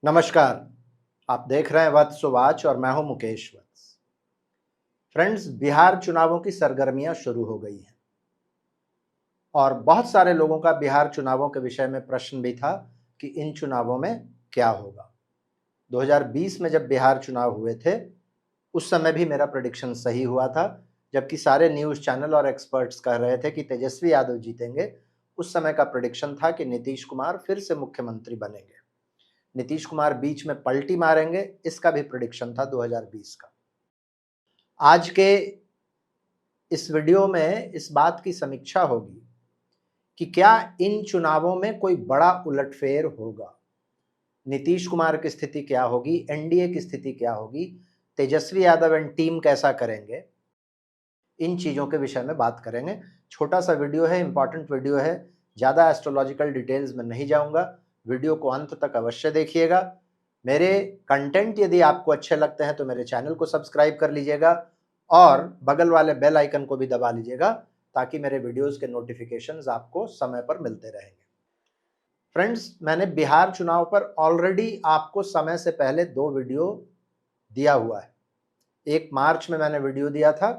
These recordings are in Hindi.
नमस्कार। आप देख रहे हैं वत्स वाच और मैं हूं मुकेश वत्स। फ्रेंड्स, बिहार चुनावों की सरगर्मियां शुरू हो गई हैं और बहुत सारे लोगों का बिहार चुनावों के विषय में प्रश्न भी था कि इन चुनावों में क्या होगा। 2020 में जब बिहार चुनाव हुए थे उस समय भी मेरा प्रेडिक्शन सही हुआ था, जबकि सारे न्यूज़ चैनल और एक्सपर्ट्स कह रहे थे कि तेजस्वी यादव जीतेंगे। उस समय का प्रेडिक्शन था कि नीतीश कुमार फिर से मुख्यमंत्री बनेंगे, नीतीश कुमार बीच में पलटी मारेंगे, इसका भी प्रेडिक्शन था 2020 का। आज के इस वीडियो में इस बात की समीक्षा होगी कि क्या इन चुनावों में कोई बड़ा उलटफेर होगा, नीतीश कुमार की स्थिति क्या होगी, एनडीए की स्थिति क्या होगी, तेजस्वी यादव एंड टीम कैसा करेंगे। इन चीज़ों के विषय में बात करेंगे। छोटा सा वीडियो है, इंपॉर्टेंट वीडियो है, ज़्यादा एस्ट्रोलॉजिकल डिटेल्स में नहीं जाऊँगा। वीडियो को अंत तक अवश्य देखिएगा। मेरे कंटेंट यदि आपको अच्छे लगते हैं तो मेरे चैनल को सब्सक्राइब कर लीजिएगा और बगल वाले बेल आइकन को भी दबा लीजिएगा ताकि मेरे वीडियोज़ के नोटिफिकेशंस आपको समय पर मिलते रहेंगे। फ्रेंड्स, मैंने बिहार चुनाव पर ऑलरेडी आपको समय से पहले 2 वीडियो दिया हुआ है। एक मार्च में मैंने वीडियो दिया था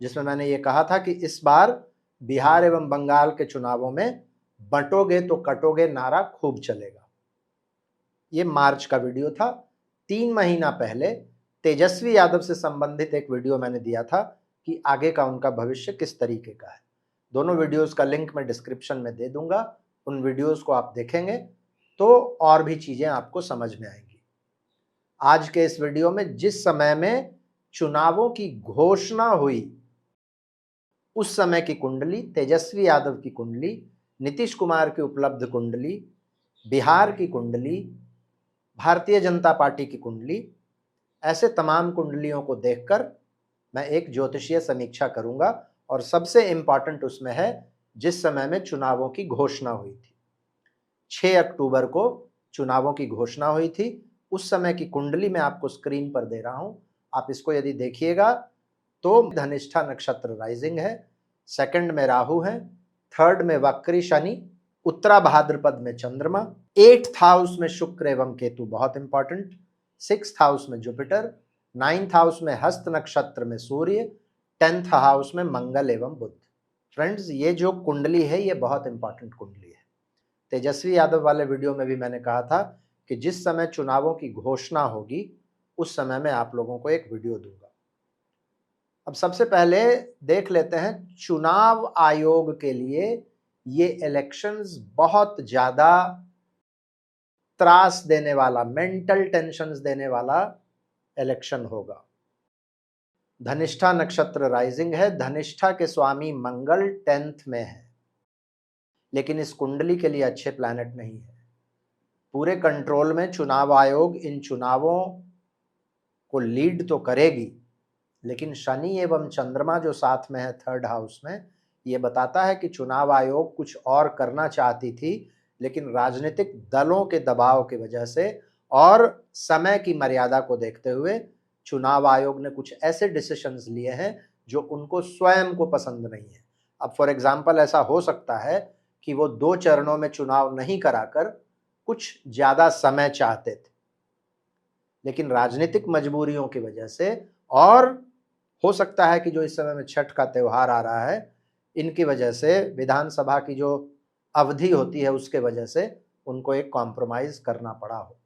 जिसमें मैंने ये कहा था कि इस बार बिहार एवं बंगाल के चुनावों में बंटोगे तो कटोगे नारा खूब चलेगा। ये मार्च का वीडियो था। 3 महीना पहले तेजस्वी यादव से संबंधित एक वीडियो मैंने दिया था कि आगे का उनका भविष्य किस तरीके का है। दोनों वीडियोस का लिंक मैं डिस्क्रिप्शन में दे दूंगा। उन वीडियोस को आप देखेंगे तो और भी चीजें आपको समझ में आएंगी। आज के इस वीडियो में जिस समय में चुनावों की घोषणा हुई उस समय की कुंडली, तेजस्वी यादव की कुंडली, नीतीश कुमार की उपलब्ध कुंडली, बिहार की कुंडली, भारतीय जनता पार्टी की कुंडली, ऐसे तमाम कुंडलियों को देखकर मैं एक ज्योतिषीय समीक्षा करूंगा और सबसे इंपॉर्टेंट उसमें है जिस समय में चुनावों की घोषणा हुई थी। 6 अक्टूबर को चुनावों की घोषणा हुई थी। उस समय की कुंडली मैं आपको स्क्रीन पर दे रहा हूं। आप इसको यदि देखिएगा तो धनिष्ठा नक्षत्र राइजिंग है, सेकंड में राहु है, थर्ड में वक्री शनि, उत्तरा भाद्रपद में चंद्रमा, 8th हाउस में शुक्र एवं केतु, बहुत इंपॉर्टेंट, 6th हाउस में जुपिटर, 9th हाउस में हस्त नक्षत्र में सूर्य, 10th हाउस में मंगल एवं बुध। फ्रेंड्स, ये जो कुंडली है ये बहुत इंपॉर्टेंट कुंडली है। तेजस्वी यादव वाले वीडियो में भी मैंने कहा था कि जिस समय चुनावों की घोषणा होगी उस समय में आप लोगों को एक वीडियो दूंगा। अब सबसे पहले देख लेते हैं चुनाव आयोग के लिए ये इलेक्शंस बहुत ज्यादा त्रास देने वाला, मेंटल टेंशन्स देने वाला इलेक्शन होगा। धनिष्ठा नक्षत्र राइजिंग है, धनिष्ठा के स्वामी मंगल 10th में है, लेकिन इस कुंडली के लिए अच्छे प्लैनेट नहीं है। पूरे कंट्रोल में चुनाव आयोग इन चुनावों को लीड तो करेगी, लेकिन शनि एवं चंद्रमा जो साथ में है 3rd हाउस में, ये बताता है कि चुनाव आयोग कुछ और करना चाहती थी, लेकिन राजनीतिक दलों के दबाव की वजह से और समय की मर्यादा को देखते हुए चुनाव आयोग ने कुछ ऐसे डिसीजंस लिए हैं जो उनको स्वयं को पसंद नहीं है। अब फॉर एग्जाम्पल ऐसा हो सकता है कि वो 2 चरणों में चुनाव नहीं कराकर कुछ ज्यादा समय चाहते थे, लेकिन राजनीतिक मजबूरियों की वजह से और हो सकता है कि जो इस समय में छठ का त्योहार आ रहा है इनकी वजह से, विधानसभा की जो अवधि होती है उसके वजह से उनको एक कॉम्प्रोमाइज करना पड़ा हो।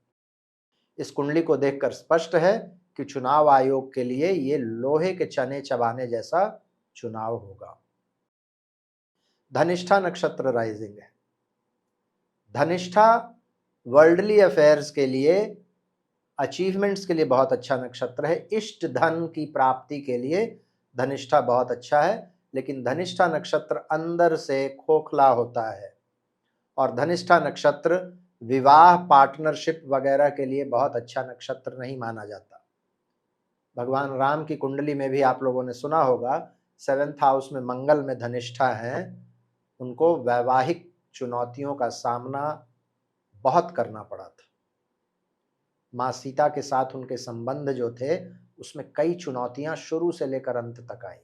इस कुंडली को देखकर स्पष्ट है कि चुनाव आयोग के लिए ये लोहे के चने चबाने जैसा चुनाव होगा। धनिष्ठा नक्षत्र राइजिंग है। धनिष्ठा वर्ल्डली अफेयर्स के लिए, अचीवमेंट्स के लिए बहुत अच्छा नक्षत्र है। इष्ट धन की प्राप्ति के लिए धनिष्ठा बहुत अच्छा है, लेकिन धनिष्ठा नक्षत्र अंदर से खोखला होता है और धनिष्ठा नक्षत्र विवाह, पार्टनरशिप वगैरह के लिए बहुत अच्छा नक्षत्र नहीं माना जाता। भगवान राम की कुंडली में भी आप लोगों ने सुना होगा 7th हाउस में मंगल में धनिष्ठा है, उनको वैवाहिक चुनौतियों का सामना बहुत करना पड़ा था। माँ सीता के साथ उनके संबंध जो थे उसमें कई चुनौतियां शुरू से लेकर अंत तक आई।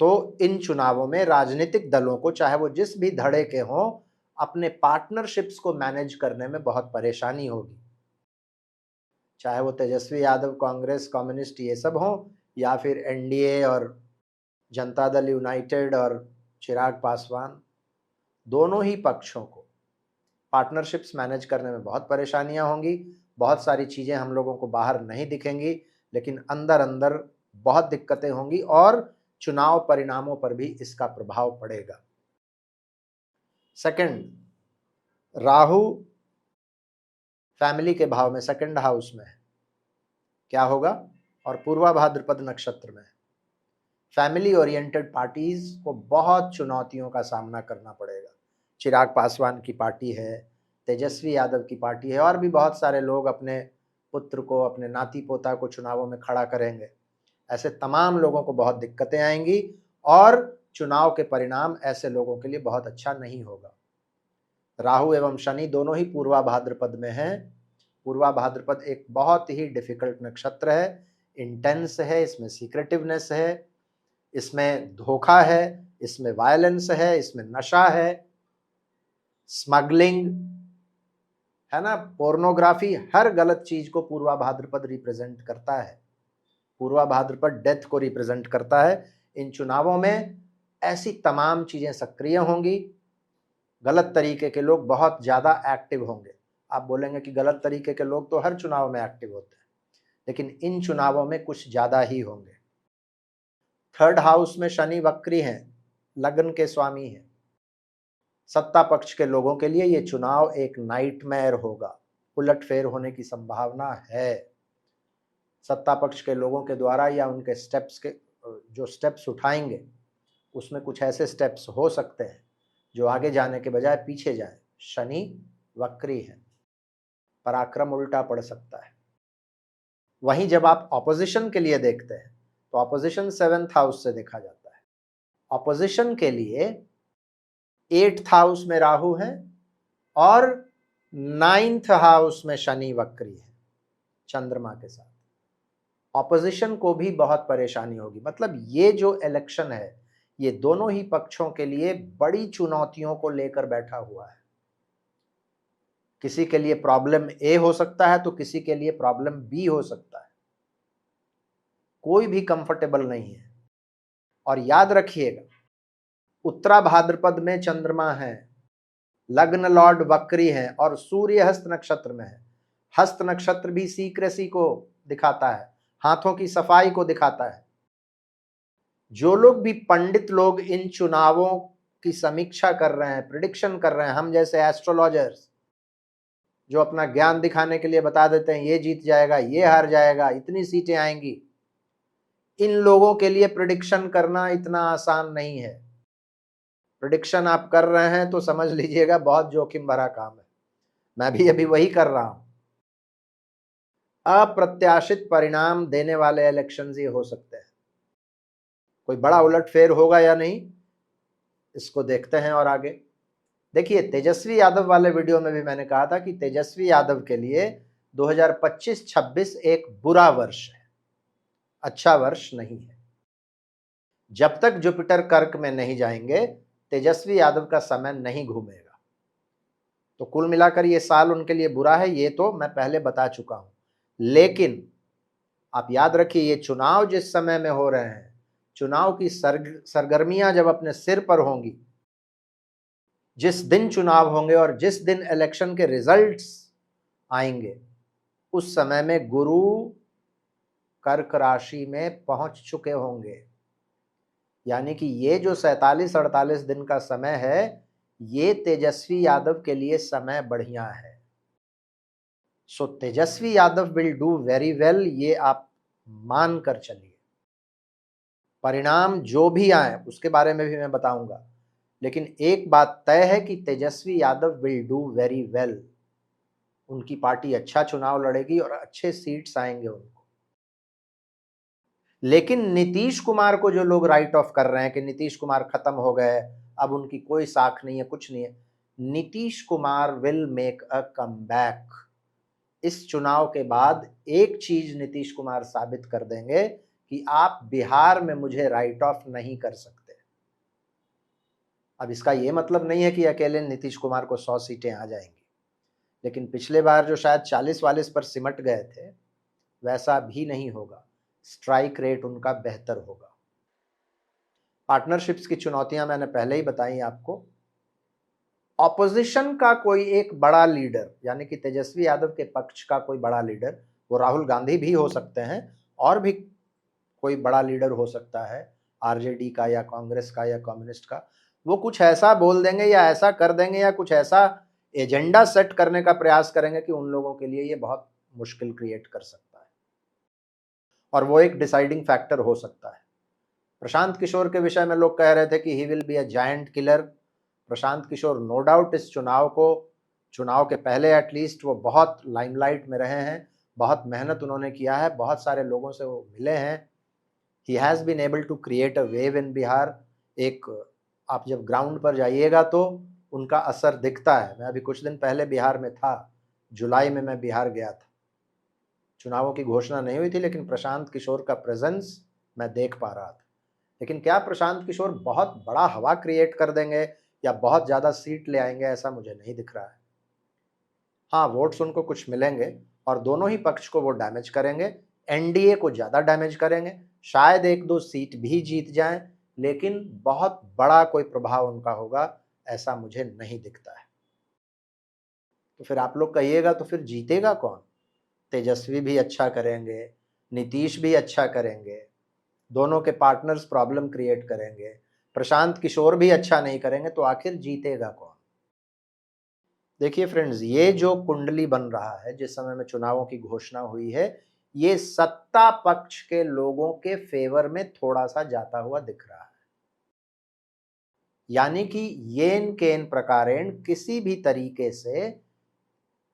तो इन चुनावों में राजनीतिक दलों को, चाहे वो जिस भी धड़े के हों, अपने पार्टनरशिप्स को मैनेज करने में बहुत परेशानी होगी। चाहे वो तेजस्वी यादव, कांग्रेस, कम्युनिस्ट ये सब हों, या फिर एनडीए और जनता दल यूनाइटेड और चिराग पासवान, दोनों ही पक्षों को पार्टनरशिप्स मैनेज करने में बहुत परेशानियां होंगी। बहुत सारी चीज़ें हम लोगों को बाहर नहीं दिखेंगी, लेकिन अंदर अंदर बहुत दिक्कतें होंगी और चुनाव परिणामों पर भी इसका प्रभाव पड़ेगा। सेकंड, राहु फैमिली के भाव में सेकंड हाउस में है, क्या होगा? और पूर्वा भाद्रपद नक्षत्र में है। फैमिली ओरिएंटेड पार्टीज को बहुत चुनौतियों का सामना करना पड़ेगा। चिराग पासवान की पार्टी है, तेजस्वी यादव की पार्टी है, और भी बहुत सारे लोग अपने पुत्र को, अपने नाती पोता को चुनावों में खड़ा करेंगे। ऐसे तमाम लोगों को बहुत दिक्कतें आएंगी और चुनाव के परिणाम ऐसे लोगों के लिए बहुत अच्छा नहीं होगा। राहु एवं शनि दोनों ही पूर्वा भाद्रपद में हैं। पूर्वा भाद्रपद एक बहुत ही डिफिकल्ट नक्षत्र है, इंटेंस है, इसमें सीक्रेटिवनेस है, इसमें धोखा है, इसमें वायलेंस है, इसमें नशा है, स्मगलिंग है ना, पोर्नोग्राफी, हर गलत चीज को पूर्वा भाद्रपद रिप्रेजेंट करता है। पूर्वा भाद्रपद डेथ को रिप्रेजेंट करता है। इन चुनावों में ऐसी तमाम चीजें सक्रिय होंगी। गलत तरीके के लोग बहुत ज्यादा एक्टिव होंगे। आप बोलेंगे कि गलत तरीके के लोग तो हर चुनाव में एक्टिव होते हैं, लेकिन इन चुनावों में कुछ ज्यादा ही होंगे। थर्ड हाउस में शनि वक्री हैं, लग्न के स्वामी हैं। सत्ता पक्ष के लोगों के लिए ये चुनाव एक नाइटमेयर होगा, उलटफेर होने की संभावना है। सत्ता पक्ष के लोगों के द्वारा या उनके स्टेप्स के जो स्टेप्स उठाएंगे, उसमें कुछ ऐसे स्टेप्स हो सकते हैं जो आगे जाने के बजाय पीछे जाए। शनि वक्री है, पराक्रम उल्टा पड़ सकता है। वहीं जब आप ऑपोजिशन के लिए देखते हैं तो ऑपोजिशन 7th हाउस से देखा जाता है। ऑपोजिशन के लिए 8th हाउस में राहु है और 9th हाउस में शनि वक्री है चंद्रमा के साथ। ऑपोजिशन को भी बहुत परेशानी होगी। मतलब ये जो इलेक्शन है, ये दोनों ही पक्षों के लिए बड़ी चुनौतियों को लेकर बैठा हुआ है। किसी के लिए प्रॉब्लम ए हो सकता है तो किसी के लिए प्रॉब्लम बी हो सकता है। कोई भी कंफर्टेबल नहीं है। और याद रखिएगा, उत्तरा भाद्रपद में चंद्रमा है, लग्न लॉर्ड वक्री है और सूर्य हस्त नक्षत्र में है। हस्त नक्षत्र भी सीक्रेसी को दिखाता है, हाथों की सफाई को दिखाता है। जो लोग भी पंडित लोग इन चुनावों की समीक्षा कर रहे हैं, प्रिडिक्शन कर रहे हैं, हम जैसे एस्ट्रोलॉजर्स जो अपना ज्ञान दिखाने के लिए बता देते हैं ये जीत जाएगा, ये हार जाएगा, इतनी सीटें आएंगी, इन लोगों के लिए प्रिडिक्शन करना इतना आसान नहीं है। प्रिडिक्शन आप कर रहे हैं तो समझ लीजिएगा बहुत जोखिम भरा काम है। मैं भी अभी वही कर रहा हूं। अप्रत्याशित परिणाम देने वाले इलेक्शंस ये हो सकते हैं। कोई बड़ा उलटफेर होगा या नहीं, इसको देखते हैं। और आगे देखिए, तेजस्वी यादव वाले वीडियो में भी मैंने कहा था कि तेजस्वी यादव के लिए 2025-26 एक बुरा वर्ष है, अच्छा वर्ष नहीं है। जब तक जुपिटर कर्क में नहीं जाएंगे, तेजस्वी यादव का समय नहीं घूमेगा। तो कुल मिलाकर ये साल उनके लिए बुरा है, ये तो मैं पहले बता चुका हूं। लेकिन आप याद रखिए, ये चुनाव जिस समय में हो रहे हैं, चुनाव की सरगर्मियां जब अपने सिर पर होंगी, जिस दिन चुनाव होंगे और जिस दिन इलेक्शन के रिजल्ट्स आएंगे, उस समय में गुरु कर्क राशि में पहुंच चुके होंगे। यानी कि ये जो 47-48 दिन का समय है, ये तेजस्वी यादव के लिए समय बढ़िया है। So Tejashwi Yadav will do very well, ये आप मान कर चलिए। परिणाम जो भी आए उसके बारे में भी मैं बताऊंगा, लेकिन एक बात तय है कि Tejashwi Yadav will do very well. उनकी पार्टी अच्छा चुनाव लड़ेगी और अच्छे सीट्स आएंगे उनको। लेकिन नीतीश कुमार को जो लोग राइट ऑफ कर रहे हैं कि नीतीश कुमार खत्म हो गए, अब उनकी कोई साख नहीं है, कुछ नहीं है, Nitish Kumar will make a comeback. इस चुनाव के बाद एक चीज नीतीश कुमार साबित कर देंगे कि आप बिहार में मुझे राइट ऑफ नहीं कर सकते। अब इसका यह मतलब नहीं है कि अकेले नीतीश कुमार को 100 सीटें आ जाएंगी, लेकिन पिछले बार जो शायद 40-42 पर सिमट गए थे, वैसा भी नहीं होगा, स्ट्राइक रेट उनका बेहतर होगा। पार्टनरशिप्स की चुनौतियां मैंने पहले ही बताई आपको। ऑपोजिशन का कोई एक बड़ा लीडर, यानी कि तेजस्वी यादव के पक्ष का कोई बड़ा लीडर, वो राहुल गांधी भी हो सकते हैं और भी कोई बड़ा लीडर हो सकता है आरजेडी का या कांग्रेस का या कम्युनिस्ट का, वो कुछ ऐसा बोल देंगे या ऐसा कर देंगे या कुछ ऐसा एजेंडा सेट करने का प्रयास करेंगे कि उन लोगों के लिए ये बहुत मुश्किल क्रिएट कर सकता है और वो एक डिसाइडिंग फैक्टर हो सकता है। प्रशांत किशोर के विषय में लोग कह रहे थे कि he will be a giant killer. Prashant Kishor no doubt इस चुनाव के पहले एटलीस्ट वो बहुत लाइमलाइट में रहे हैं, बहुत मेहनत उन्होंने किया है, बहुत सारे लोगों से वो मिले हैं। He has been able to create a wave in Bihar. एक आप जब ग्राउंड पर जाइएगा तो उनका असर दिखता है। मैं अभी कुछ दिन पहले बिहार में था, जुलाई में मैं बिहार गया था। चुनावों की घोषणा नहीं हुई थी, लेकिन प्रशांत किशोर का प्रेजेंस मैं देख पा रहा था। लेकिन क्या प्रशांत किशोर बहुत बड़ा हवा क्रिएट कर देंगे या बहुत ज़्यादा सीट ले आएंगे, ऐसा मुझे नहीं दिख रहा है। हाँ, वोट्स उनको कुछ मिलेंगे और दोनों ही पक्ष को वो डैमेज करेंगे, एनडीए को ज़्यादा डैमेज करेंगे, शायद 1-2 सीट भी जीत जाएं, लेकिन बहुत बड़ा कोई प्रभाव उनका होगा ऐसा मुझे नहीं दिखता है। तो फिर आप लोग कहिएगा तो फिर जीतेगा कौन? तेजस्वी भी अच्छा करेंगे, नीतीश भी अच्छा करेंगे, दोनों के पार्टनर्स प्रॉब्लम क्रिएट करेंगे, प्रशांत किशोर भी अच्छा नहीं करेंगे, तो आखिर जीतेगा कौन? देखिए फ्रेंड्स, ये जो कुंडली बन रहा है जिस समय में चुनावों की घोषणा हुई है, ये सत्ता पक्ष के लोगों के फेवर में थोड़ा सा जाता हुआ दिख रहा है। यानी कि येन केन प्रकारेण किसी भी तरीके से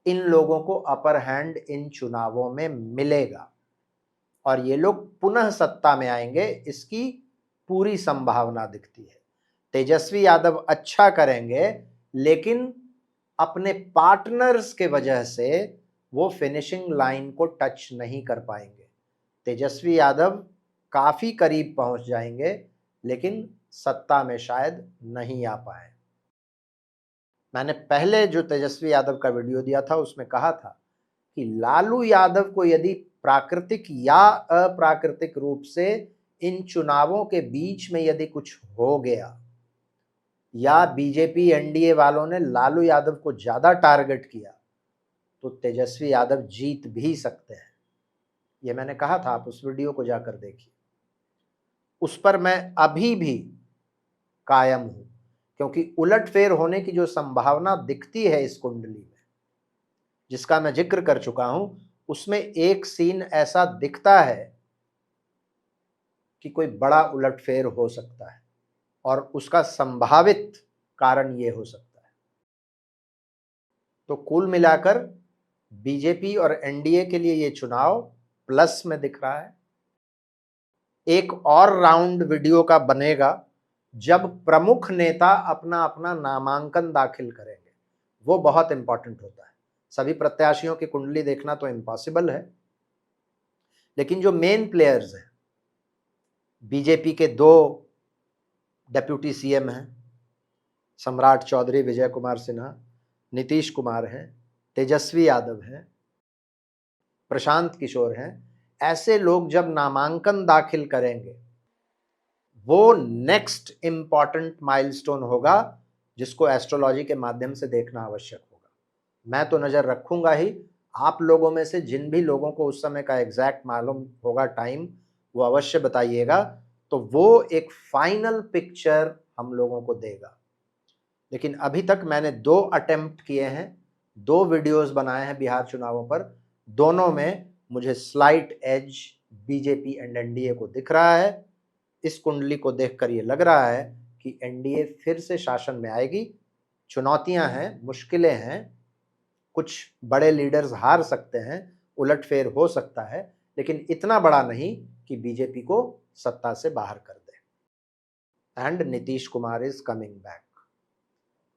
इन लोगों को अपर हैंड इन चुनावों में मिलेगा और ये लोग पुनः सत्ता में आएंगे, इसकी पूरी संभावना दिखती है। तेजस्वी यादव अच्छा करेंगे, लेकिन अपने पार्टनर्स के वजह से वो फिनिशिंग लाइन को टच नहीं कर पाएंगे। तेजस्वी यादव काफी करीब पहुंच जाएंगे, लेकिन सत्ता में शायद नहीं आ पाए। मैंने पहले जो तेजस्वी यादव का वीडियो दिया था उसमें कहा था कि लालू यादव को यदि प्राकृतिक या अप्राकृतिक रूप से इन चुनावों के बीच में यदि कुछ हो गया या बीजेपी एनडीए वालों ने लालू यादव को ज्यादा टारगेट किया, तो तेजस्वी यादव जीत भी सकते हैं। ये मैंने कहा था, आप उस वीडियो को जाकर देखिए। उस पर मैं अभी भी कायम हूं, क्योंकि उलटफेर होने की जो संभावना दिखती है इस कुंडली में, जिसका मैं जिक्र कर चुका हूं, उसमें एक सीन ऐसा दिखता है कि कोई बड़ा उलटफेर हो सकता है और उसका संभावित कारण ये हो सकता है। तो कुल मिलाकर बीजेपी और एनडीए के लिए ये चुनाव प्लस में दिख रहा है। एक और राउंड वीडियो का बनेगा जब प्रमुख नेता अपना अपना नामांकन दाखिल करेंगे, वो बहुत इंपॉर्टेंट होता है। सभी प्रत्याशियों की कुंडली देखना तो इम्पॉसिबल है, लेकिन जो मेन प्लेयर्स हैं, बीजेपी के 2 डेप्यूटी सीएम हैं, सम्राट चौधरी विजय कुमार सिन्हा, नीतीश कुमार हैं, तेजस्वी यादव हैं, प्रशांत किशोर हैं, ऐसे लोग जब नामांकन दाखिल करेंगे, वो नेक्स्ट इंपॉर्टेंट माइलस्टोन होगा जिसको एस्ट्रोलॉजी के माध्यम से देखना आवश्यक होगा। मैं तो नजर रखूंगा ही, आप लोगों में से जिन भी लोगों को उस समय का एग्जैक्ट मालूम होगा टाइम, वो अवश्य बताइएगा, तो वो एक फाइनल पिक्चर हम लोगों को देगा। लेकिन अभी तक मैंने 2 अटेम्प्ट किए हैं, 2 वीडियोस बनाए हैं बिहार चुनावों पर, दोनों में मुझे slight edge BJP and NDA को दिख रहा है। इस कुंडली को देखकर ये लग रहा है कि एनडीए फिर से शासन में आएगी। चुनौतियां हैं, मुश्किलें हैं, कुछ बड़े लीडर्स हार सकते हैं, उलटफेर हो सकता है, लेकिन इतना बड़ा नहीं कि बीजेपी को सत्ता से बाहर कर दे। And Nitish Kumar is coming back.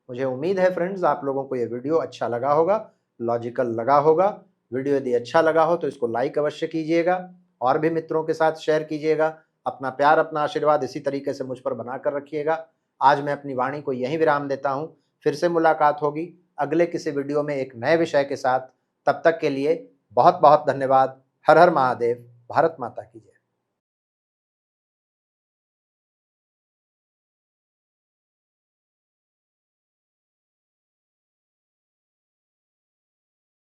मुझे उम्मीद है फ्रेंड्स, आप लोगों को यह वीडियो अच्छा लगा होगा, लॉजिकल लगा होगा। वीडियो यदि अच्छा लगा हो तो इसको लाइक अवश्य कीजिएगा और भी मित्रों के साथ शेयर कीजिएगा। अपना प्यार, अपना आशीर्वाद इसी तरीके से मुझ पर बनाकर रखिएगा। आज मैं अपनी वाणी को यहीं विराम देता हूं। फिर से मुलाकात होगी अगले किसी वीडियो में एक नए विषय के साथ। तब तक के लिए बहुत बहुत धन्यवाद। हर हर महादेव, भारत माता की जय।